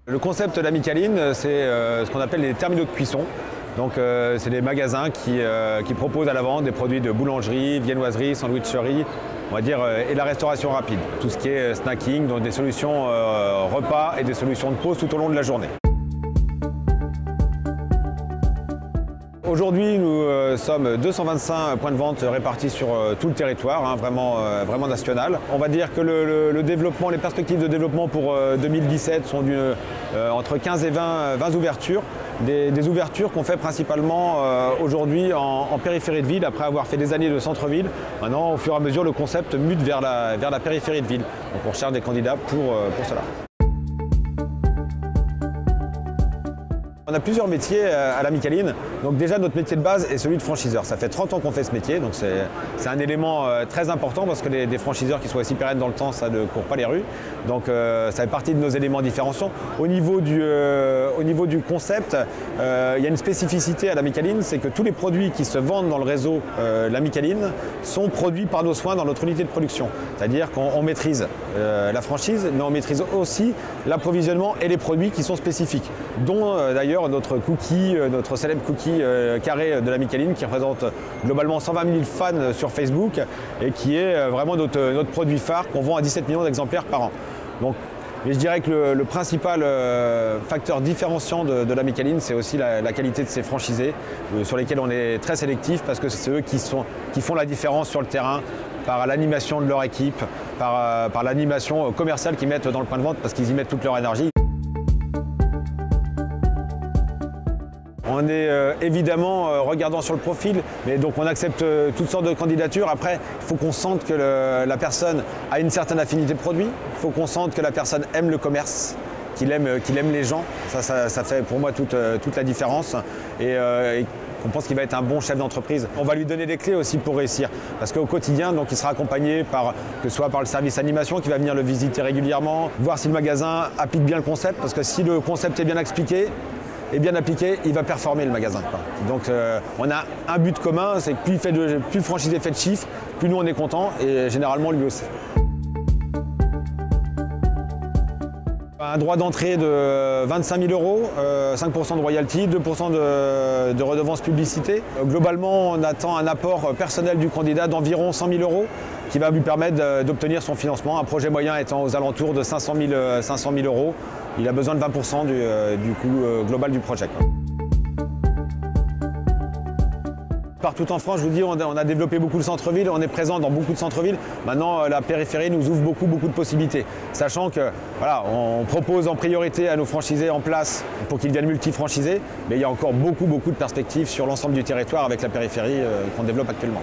Le concept d'Amicaline, c'est ce qu'on appelle les terminaux de cuisson. Donc c'est des magasins qui proposent à la vente des produits de boulangerie, viennoiserie, sandwicherie, on va dire, et la restauration rapide. Tout ce qui est snacking, donc des solutions repas et des solutions de pause tout au long de la journée. Aujourd'hui, nous sommes 225 points de vente répartis sur tout le territoire, vraiment national. On va dire que le développement, les perspectives de développement pour 2017 sont entre 15 et 20 ouvertures. Des ouvertures qu'on fait principalement aujourd'hui en périphérie de ville, après avoir fait des années de centre-ville. Maintenant, au fur et à mesure, le concept mute vers la périphérie de ville. Donc on recherche des candidats pour cela. On a plusieurs métiers à l'Amicaline. Donc déjà, notre métier de base est celui de franchiseur. Ça fait 30 ans qu'on fait ce métier, donc c'est un élément très important parce que des franchiseurs qui soient aussi pérennes dans le temps, ça ne court pas les rues. Donc ça fait partie de nos éléments différenciants. Au niveau du concept, il y a une spécificité à l'Amicaline, c'est que tous les produits qui se vendent dans le réseau l'Amicaline sont produits par nos soins dans notre unité de production. C'est-à-dire qu'on maîtrise la franchise, mais on maîtrise aussi l'approvisionnement et les produits qui sont spécifiques, dont d'ailleurs notre cookie, notre célèbre cookie carré de l'Amicaline qui représente globalement 120 000 fans sur Facebook et qui est vraiment notre produit phare qu'on vend à 17 millions d'exemplaires par an. Donc, mais je dirais que le principal facteur différenciant de l'Amicaline, c'est aussi la qualité de ses franchisés, sur lesquels on est très sélectif parce que c'est eux qui font la différence sur le terrain par l'animation de leur équipe, par l'animation commerciale qu'ils mettent dans le point de vente parce qu'ils y mettent toute leur énergie. On est évidemment regardant sur le profil, mais donc on accepte toutes sortes de candidatures. Après, il faut qu'on sente que la personne a une certaine affinité de produit, il faut qu'on sente que la personne aime le commerce, qu'il aime les gens. Ça fait pour moi toute la différence. Et qu'on pense qu'il va être un bon chef d'entreprise. On va lui donner des clés aussi pour réussir. Parce qu'au quotidien, donc, il sera accompagné que ce soit par le service animation qui va venir le visiter régulièrement, voir si le magasin applique bien le concept. Parce que si le concept est bien expliqué, et bien appliqué, il va performer le magasin. Donc on a un but commun, c'est que plus le franchisé fait de chiffres, plus nous on est content et généralement lui aussi. Un droit d'entrée de 25 000 €, 5% de royalty, 2% de redevance publicité. Globalement, on attend un apport personnel du candidat d'environ 100 000 € qui va lui permettre d'obtenir son financement. Un projet moyen étant aux alentours de 500 000 €. Il a besoin de 20% du coût global du projet. Partout en France, je vous dis, on a développé beaucoup de centre-ville, on est présent dans beaucoup de centre-villes. Maintenant, la périphérie nous ouvre beaucoup de possibilités. Sachant que, voilà, on propose en priorité à nos franchisés en place pour qu'ils deviennent multi-franchisés, mais il y a encore beaucoup de perspectives sur l'ensemble du territoire avec la périphérie qu'on développe actuellement.